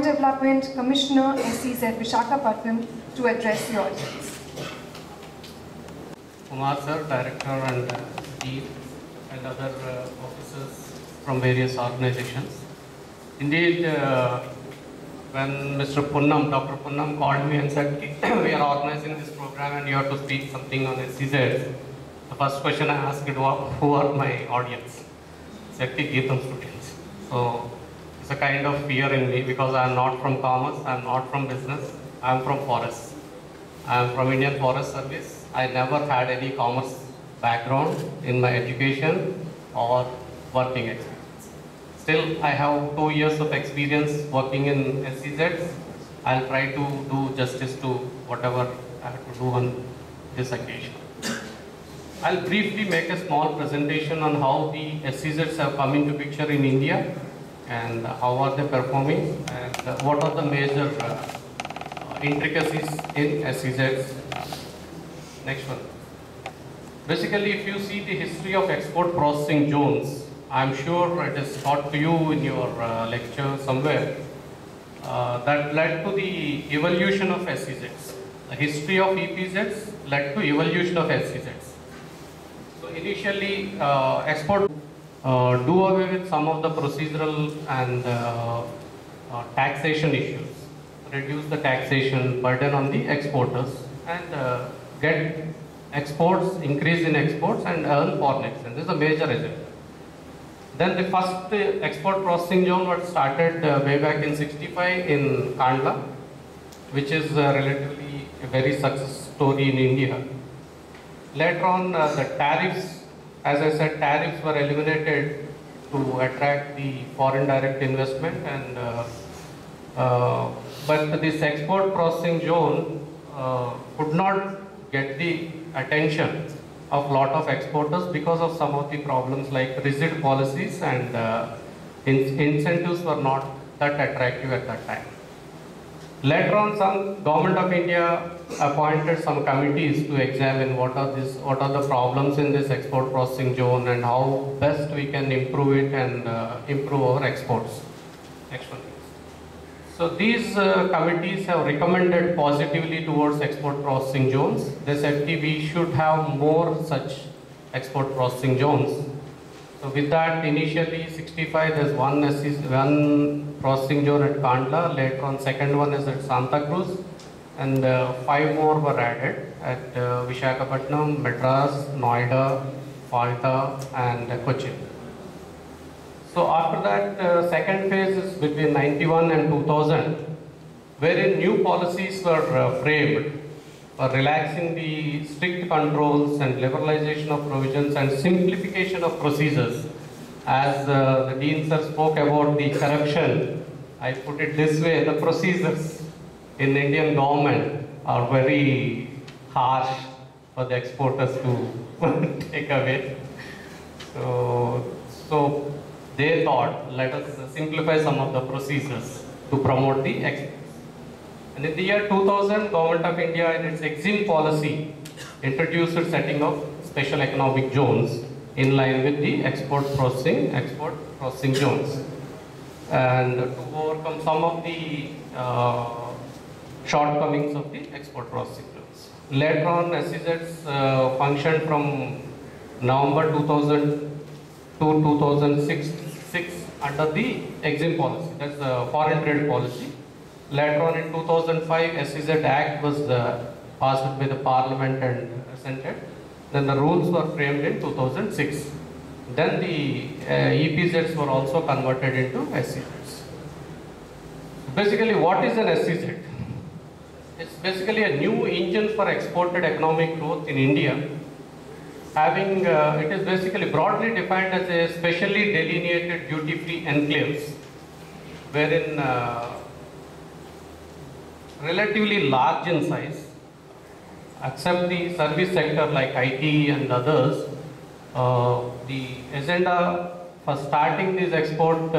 Development Commissioner, SEZ Visakhapatnam, to address the audience. Kumar sir, Director and Dean and other officers from various organizations. Indeed, when Mr. Punnam, Dr. Punnam called me and said, we are organizing this program and you have to speak something on SEZ, the first question I asked was, who are my audience? I said, GITAM students. So it's a kind of fear in me because I am not from commerce, I am not from business, I am from forest. I am from Indian Forest Service. I never had any commerce background in my education or working experience. Still, I have 2 years of experience working in SEZ. I'll try to do justice to whatever I have to do on this occasion. I'll briefly make a small presentation on how the SEZs have come into picture in India and how are they performing and what are the major intricacies in SEZs. Next one. Basically, if you see the history of export processing zones, I'm sure it is taught to you in your lecture somewhere, that led to the evolution of SEZs. The history of EPZs led to evolution of SEZs. So initially, export do away with some of the procedural and taxation issues, reduce the taxation burden on the exporters and get exports, increase in exports and earn foreign exchange. This is a major agenda. Then the first export processing zone was started way back in '65 in Kandla, which is relatively a very success story in India. Later on, the tariffs, as I said, tariffs were eliminated to attract the foreign direct investment, and but this export processing zone could not get the attention of lot of exporters because of some of the problems like rigid policies and incentives were not that attractive at that time. Later on, some Government of India appointed some committees to examine what are the problems in this export processing zone and how best we can improve it and improve our exports. Next one. So these committees have recommended positively towards export processing zones. They said we should have more such export processing zones. So with that, initially '65 there's one processing zone at Kandla, later on second one is at Santa Cruz, and 5 more were added at Visakhapatnam, Madras, Noida, Falta and Cochin. So after that, second phase is between '91 and 2000, wherein new policies were framed for relaxing the strict controls and liberalization of provisions and simplification of procedures. As the Dean sir spoke about the corruption, I put it this way, the procedures in the Indian government are very harsh for the exporters to take away. So they thought, let us simplify some of the procedures to promote the exports. And in the year 2000, Government of India in its EXIM policy introduced setting of special economic zones in line with the export processing zones, and to overcome some of the shortcomings of the export processing zones. Later on, SEZs functioned from November 2000 to 2006 under the EXIM policy, that's the foreign trade policy. Later on in 2005, SEZ Act was passed by the Parliament and assented. Then the rules were framed in 2006. Then the EPZs were also converted into SEZs. Basically, what is an SEZ? It's basically a new engine for exported economic growth in India. It is basically broadly defined as a specially delineated duty-free enclaves, wherein relatively large in size, except the service sector like IT and others. The agenda for starting these export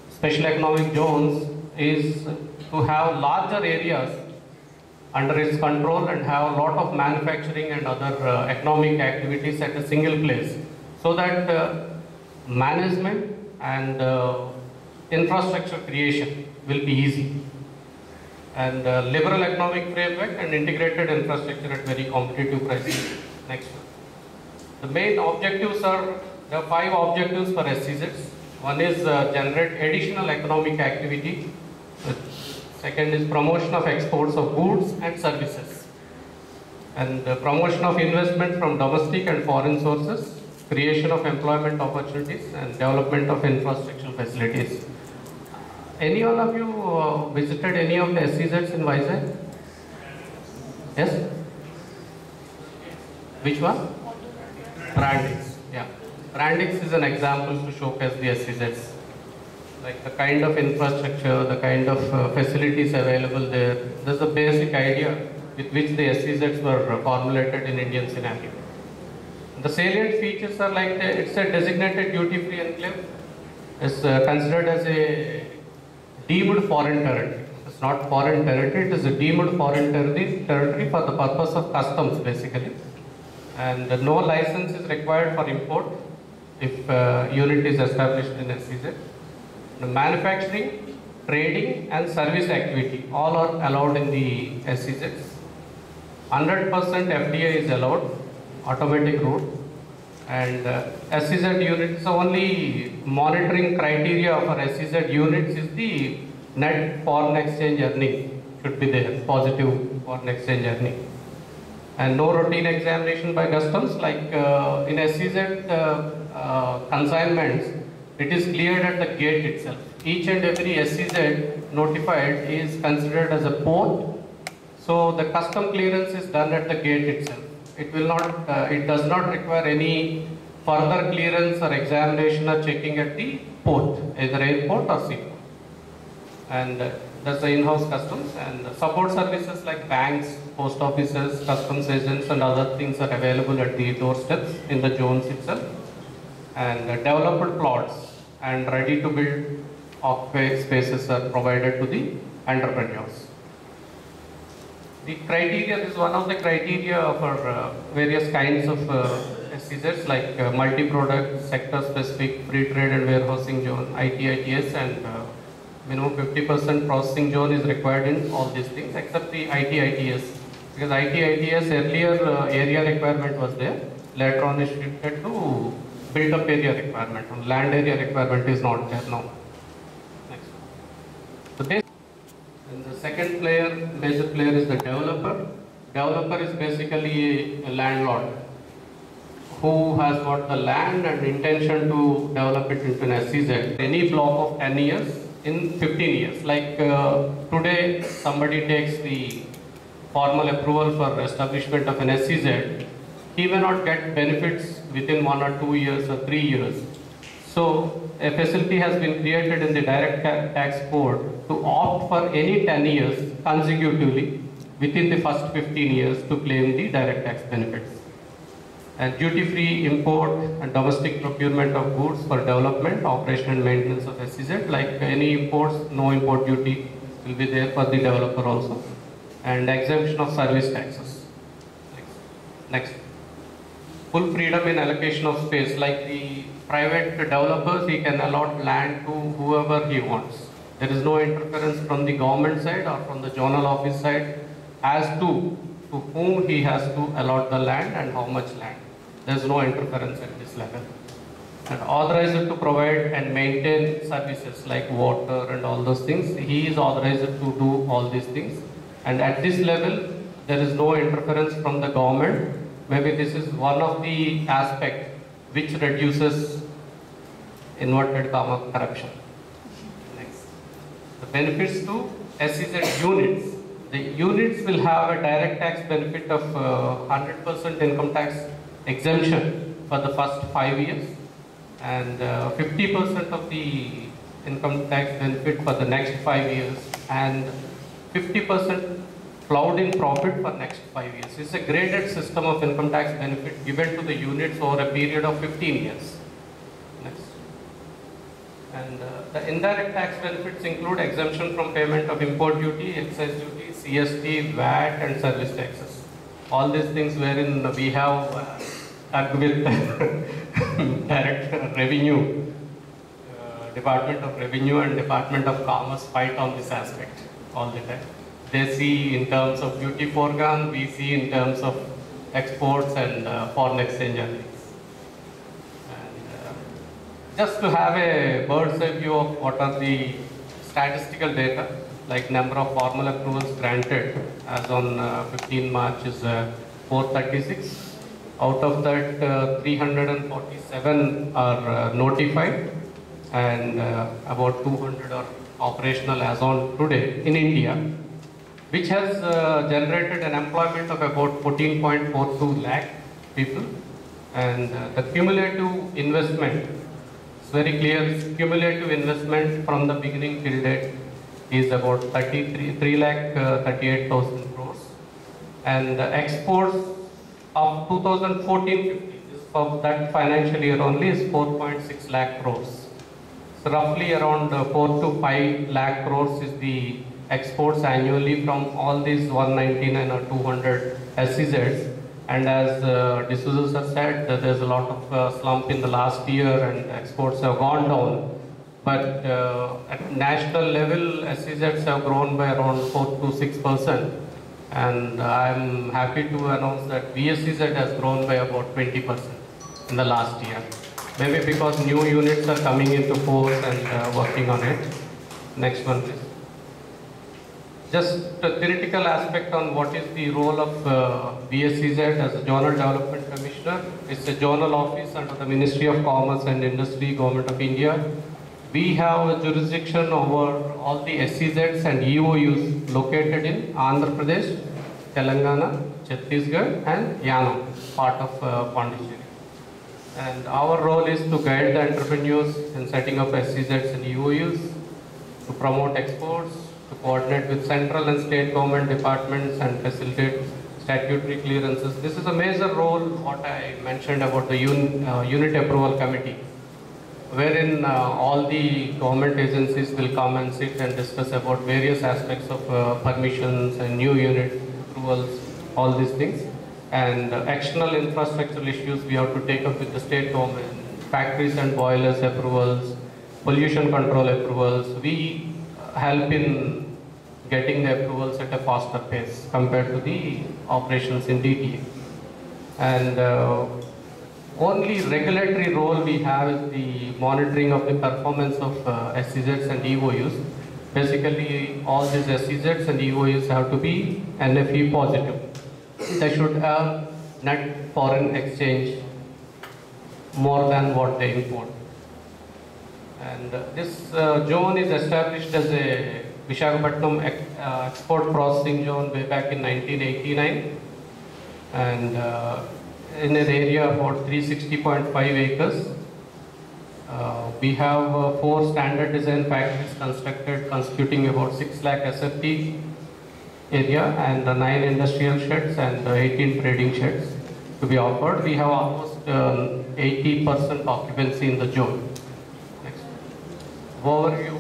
special economic zones is to have larger areas under its control and have a lot of manufacturing and other economic activities at a single place, so that management and infrastructure creation will be easy. And liberal economic framework and integrated infrastructure at very competitive prices. Next one. The main objectives are, there are 5 objectives for SEZs. One is generate additional economic activity. Second is promotion of exports of goods and services. And promotion of investment from domestic and foreign sources, creation of employment opportunities, and development of infrastructural facilities. Any one of you visited any of the SEZs in Vizag? Yes? Which one? Brandix. Yeah. Brandix is an example to showcase the SEZs. Like the kind of infrastructure, the kind of facilities available there. That's the basic idea with which the SEZs were formulated in Indian scenario. The salient features are like it's a designated duty-free enclave. It's considered as a deemed foreign territory. It's not foreign territory, it is a deemed foreign territory for the purpose of customs basically. And no license is required for import if unit is established in SEZ. The manufacturing, trading and service activity all are allowed in the SEZs. 100% FDI is allowed, automatic route. And SEZ units, the only monitoring criteria for SEZ units is the net foreign exchange earning should be there, positive foreign exchange earning. And no routine examination by customs, like in SEZ consignments, it is cleared at the gate itself. Each and every SEZ notified is considered as a port, so the custom clearance is done at the gate itself. It will not, it does not require any further clearance or examination or checking at the port, either airport or seaport. And that's the in-house customs. And support services like banks, post offices, customs agents and other things are available at the doorsteps in the zones itself. And developed plots and ready to build occupy spaces are provided to the entrepreneurs. The criteria is one of the criteria for various kinds of SEZs like multi-product, sector-specific, free trade and warehousing zone, IT/ITS, and minimum 50% processing zone is required in all these things except the IT/ITS. Because IT/ITS earlier area requirement was there, later on is shifted to built-up area requirement. Land area requirement is not there now. Next. So the second player, major player is the developer. Developer is basically a landlord who has got the land and intention to develop it into an SEZ. Any block of 10 years in 15 years. Like today somebody takes the formal approval for establishment of an SEZ, he may not get benefits within 1 or 2 years or 3 years. So a facility has been created in the direct tax code to opt for any 10 years consecutively within the first 15 years to claim the direct tax benefits. And duty-free import and domestic procurement of goods for development, operation and maintenance of SEZ, like any imports, no import duty will be there for the developer also. And exemption of service taxes. Next. Full freedom in allocation of space, like the private developers, he can allot land to whoever he wants. There is no interference from the government side or from the zonal office side as to whom he has to allot the land and how much land. There is no interference at this level. And authorized to provide and maintain services like water and all those things, he is authorized to do all these things. And at this level, there is no interference from the government. Maybe this is one of the aspects which reduces inverted comma corruption. Next. The benefits to SEZ units. The units will have a direct tax benefit of 100% income tax exemption for the first 5 years and 50% of the income tax benefit for the next 5 years and 50% plowed in profit for next 5 years. It's a graded system of income tax benefit given to the units over a period of 15 years. Next. And the indirect tax benefits include exemption from payment of import duty, excise duty, CST, VAT and service taxes. All these things wherein we have with direct revenue Department of Revenue and Department of Commerce fight on this aspect all the time. They see in terms of duty foregone, we see in terms of exports and foreign exchange earnings. And just to have a bird's eye view of what are the statistical data, like number of formal approvals granted as on 15 March is 436. Out of that, 347 are notified, and about 200 are operational as on today in India, which has generated an employment of about 14.42 lakh people. And the cumulative investment, it's very clear, cumulative investment from the beginning till date is about 3,38,000 crores. And the exports of 2014-15, for that financial year only, is 4.6 lakh crores. So roughly around 4 to 5 lakh crores is the exports annually from all these 199 or 200 SEZs. And as D'Souza sir said, that there's a lot of slump in the last year and exports have gone down. But at national level, SEZs have grown by around 4 to 6%. And I'm happy to announce that VSEZ has grown by about 20% in the last year. Maybe because new units are coming into force and working on it. Next one, please. Just a theoretical aspect on what is the role of VSEZ as a Zonal Development Commissioner. It's a zonal office under the Ministry of Commerce and Industry, Government of India. We have a jurisdiction over all the SEZs and EOUs located in Andhra Pradesh, Telangana, Chhattisgarh and Yanam, part of Pondicherry. And our role is to guide the entrepreneurs in setting up SEZs and EOUs, to promote exports, to coordinate with central and state government departments and facilitate statutory clearances. This is a major role, what I mentioned about the Unit Approval Committee, wherein all the government agencies will come and sit and discuss about various aspects of permissions and new unit approvals, all these things. And external infrastructural issues we have to take up with the state government, factories and boilers approvals, pollution control approvals. We help in getting the approvals at a faster pace compared to the operations in DTA. And only regulatory role we have is the monitoring of the performance of SEZs and EOUs. Basically, all these SEZs and EOUs have to be NFE positive. They should have net foreign exchange more than what they import. And this zone is established as a Visakhapatnam export processing zone way back in 1989. And in an area of about 360.5 acres. We have 4 standard design factories constructed constituting about 6 lakh SFT area and 9 industrial sheds and 18 trading sheds to be offered. We have almost 80% occupancy in the zone. Next. Overview.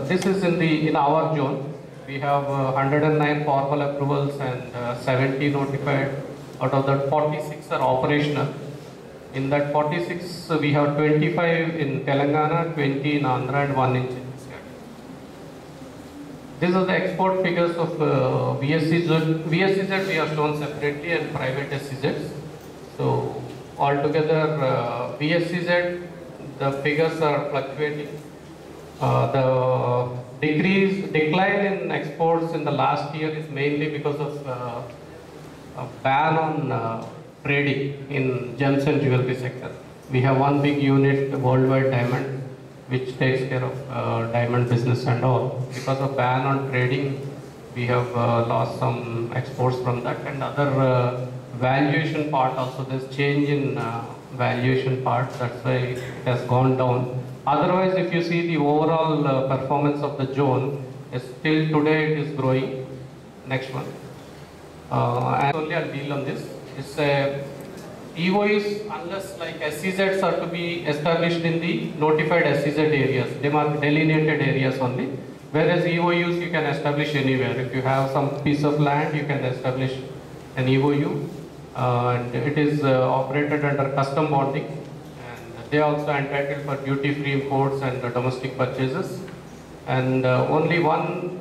This is in our zone. We have 109 formal approvals and 70 notified. Out of that, 46 are operational. In that 46, we have 25 in Telangana, 20 in Andhra and 1 in Chhattisgarh. These are the export figures of VSEZ. VSEZ we have shown separately and private SEZs. So altogether, VSEZ, the figures are fluctuating. The decline in exports in the last year is mainly because of a ban on trading in gems and jewelry sector. We have one big unit, Worldwide Diamond, which takes care of diamond business and all. Because of ban on trading, we have lost some exports from that, and other valuation part also. There's change in valuation part, that's why it has gone down. Otherwise, if you see the overall performance of the zone, still today it is growing. Next one. And only I'll deal on this. It's EOUs, unless like SEZs are to be established in the notified SEZ areas, delineated areas only. Whereas EOUs you can establish anywhere. If you have some piece of land, you can establish an EOU. And it is operated under custom bonding. And they are also entitled for duty-free imports and domestic purchases. And only one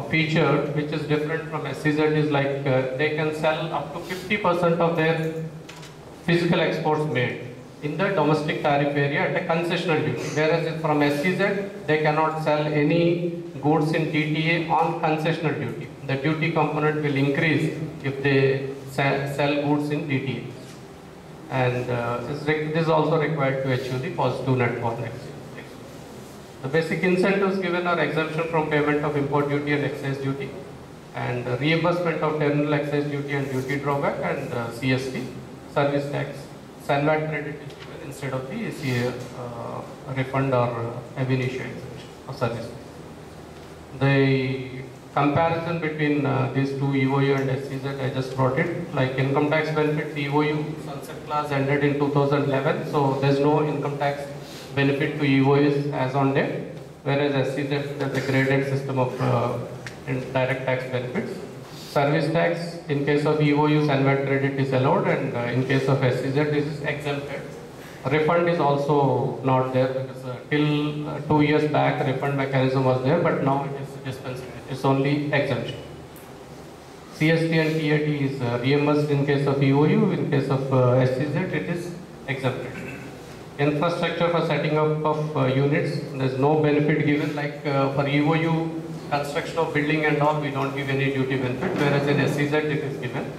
feature which is different from SEZ is like they can sell up to 50% of their physical exports made in the domestic tariff area at a concessional duty, whereas from SEZ they cannot sell any goods in TTA on concessional duty. The duty component will increase if they sell goods in TTA, and this is also required to achieve the positive net foreign exchange. The basic incentives given are exemption from payment of import duty and excise duty, and reimbursement of terminal excise duty and duty drawback, and CST, service tax. Salvat credit is given instead of the refund or ab initio exemption of service tax. The comparison between these two EOU and SEZ, I just brought it. Like income tax benefits, EOU sunset clause ended in 2011, so there is no income tax benefit to EOUs as on date, whereas SEZ has a graded system of direct tax benefits. Service tax, in case of EOUs, Salvat credit is allowed, and in case of SEZ, this is exempted. Refund is also not there because till 2 years back, refund mechanism was there, but now it is dispensed. It's only exemption. CST and TAT is reimbursed in case of EOU, in case of SEZ, it is exempted. Infrastructure for setting up of units, there's no benefit given. Like for EOU, construction of building and all, we don't give any duty benefit, whereas in SEZ it is given.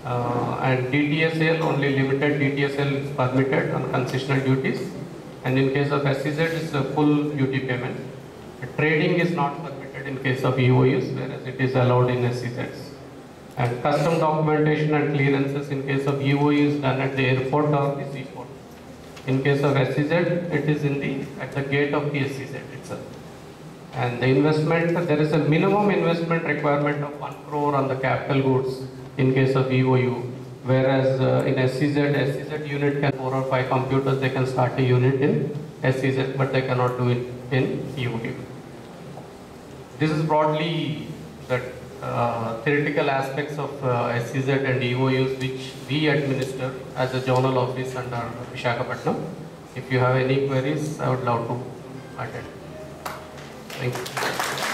And DTSL, only limited DTSL is permitted on concessional duties, and in case of SEZ it's a full duty payment. Trading is not permitted in case of EOUs, whereas it is allowed in SEZs. And custom documentation and clearances in case of EOU is done at the airport or the seaport. In case of SEZ, it is at the gate of the SEZ itself. And the investment, there is a minimum investment requirement of 1 crore on the capital goods in case of EOU, whereas in SEZ unit can 4 or 5 computers, they can start a unit in SEZ, but they cannot do it in EOU. This is broadly the theoretical aspects of SEZ and EOUs which we administer as a zonal office under Visakhapatnam. If you have any queries, I would love to attend. Thank you.